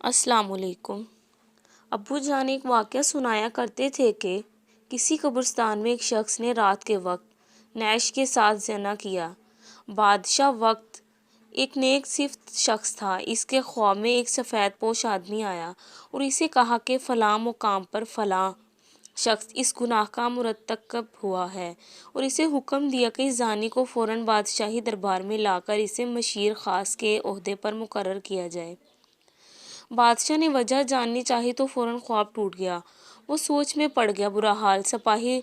السلام علیکم۔ ابو جان ایک واقعہ سنایا کرتے تھے کہ کسی قبرستان میں ایک شخص نے رات کے وقت نعش کے ساتھ زنا کیا۔ بادشاہ وقت ایک نیک صفت شخص تھا۔ اس کے خواب میں ایک سفید پوش آدمی آیا اور اسے کہا کہ فلاں مقام پر فلاں شخص اس گناہ کا مرتکب ہوا ہے، اور اسے حکم دیا کہ اس زانی کو فوراً بادشاہی دربار میں لا کر اسے مشیر خاص کے عہدے پر مقرر کیا جائے۔ بادشاہ نے وجہ جاننی چاہی تو فوراً خواب ٹوٹ گیا۔ وہ سوچ میں پڑ گیا۔ برا حال۔ سپاہی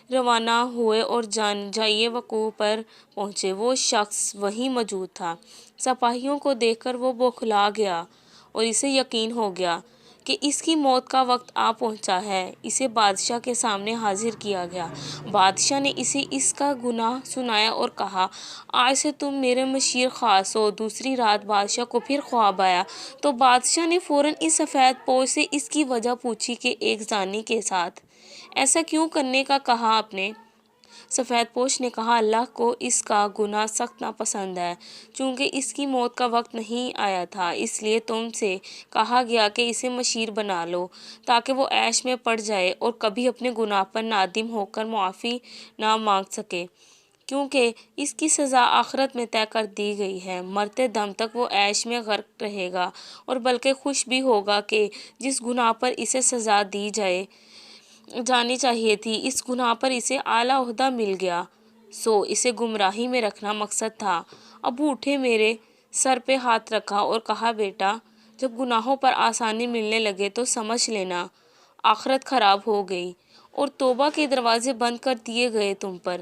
روانہ ہوئے اور جائے وقوع پر پہنچے۔ وہ شخص وہیں موجود تھا۔ سپاہیوں کو دیکھ کر وہ بوکھلا گیا اور اسے یقین ہو گیا کہ اس کی موت کا وقت آ پہنچا ہے۔ اسے بادشاہ کے سامنے حاضر کیا گیا۔ بادشاہ نے اسے اس کا گناہ سنایا اور کہا، آج سے تم میرے مشیر خاص ہو۔ دوسری رات بادشاہ کو پھر خواب آیا تو بادشاہ نے فوراً اس سفید پوش سے اس کی وجہ پوچھی کہ ایک زانی کے ساتھ ایسا کیوں کرنے کا کہا آپ نے؟ سفید پوش نے کہا، اللہ کو اس کا گناہ سخت ناپسند ہے۔ چونکہ اس کی موت کا وقت نہیں آیا تھا، اس لیے تم سے کہا گیا کہ اسے مشیر بنا لو تاکہ وہ عیش میں پڑ جائے اور کبھی اپنے گناہ پر نادم ہو کر معافی نہ مانگ سکے، کیونکہ اس کی سزا آخرت میں طے کر دی گئی ہے۔ مرتے دم تک وہ عیش میں غرق رہے گا اور بلکہ خوش بھی ہوگا کہ جس گناہ پر اسے سزا دی جانی چاہیے تھی، اس گناہ پر اسے اعلیٰ عہدہ مل گیا۔ سو اسے گمراہی میں رکھنا مقصد تھا۔ ابو اٹھے، میرے سر پہ ہاتھ رکھا اور کہا، بیٹا، جب گناہوں پر آسانی ملنے لگے تو سمجھ لینا آخرت خراب ہو گئی اور توبہ کے دروازے بند کر دیے گئے تم پر۔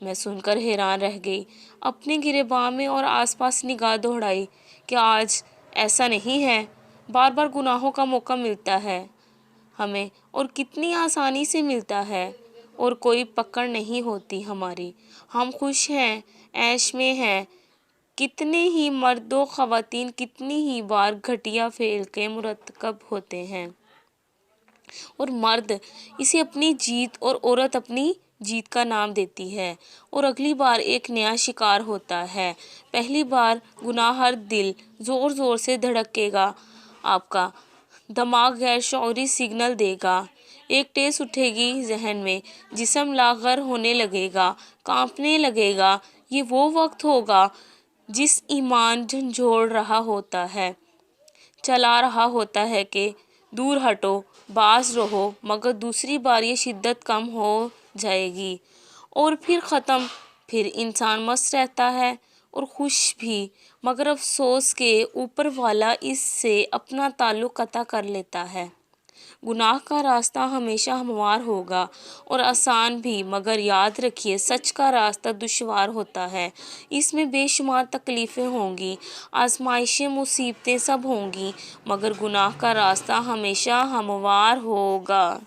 میں سن کر حیران رہ گئی۔ اپنے گریباں میں اور آس پاس نگاہ دوڑائی۔ کیا آج ایسا نہیں ہے؟ بار بار گناہوں کا موقع ملتا ہے ہمیں، اور کتنی آسانی سے ملتا ہے، اور کوئی پکڑ نہیں ہوتی ہماری۔ ہم خوش ہیں، عیش میں ہیں۔ کتنے ہی مرد و خواتین کتنی ہی بار گھٹیا فعل کے مرتکب ہوتے ہیں، اور مرد اسے اپنی جیت اور عورت اپنی جیت کا نام دیتی ہے، اور اگلی بار ایک نیا شکار ہوتا ہے۔ پہلی بار گناہ ہر دل زور زور سے دھڑکے گا، آپ کا دماغ غیر شعوری سگنل دے گا، ایک ٹیس اٹھے گی ذہن میں، جسم لاغر ہونے لگے گا، کانپنے لگے گا۔ یہ وہ وقت ہوگا جس ایمان جھنجھوڑ رہا ہوتا ہے، چلا رہا ہوتا ہے کہ دور ہٹو، باز رہو، مگر دوسری بار یہ شدت کم ہو جائے گی اور پھر ختم۔ پھر انسان مست رہتا ہے اور خوش بھی، مگر افسوس کہ اوپر والا اس سے اپنا تعلق قطع کر لیتا ہے۔ گناہ کا راستہ ہمیشہ ہموار ہوگا اور آسان بھی، مگر یاد رکھیے، سچ کا راستہ دشوار ہوتا ہے۔ اس میں بے شمار تکلیفیں ہوں گی، آزمائشیں، مصیبتیں سب ہوں گی، مگر گناہ کا راستہ ہمیشہ ہموار ہوگا۔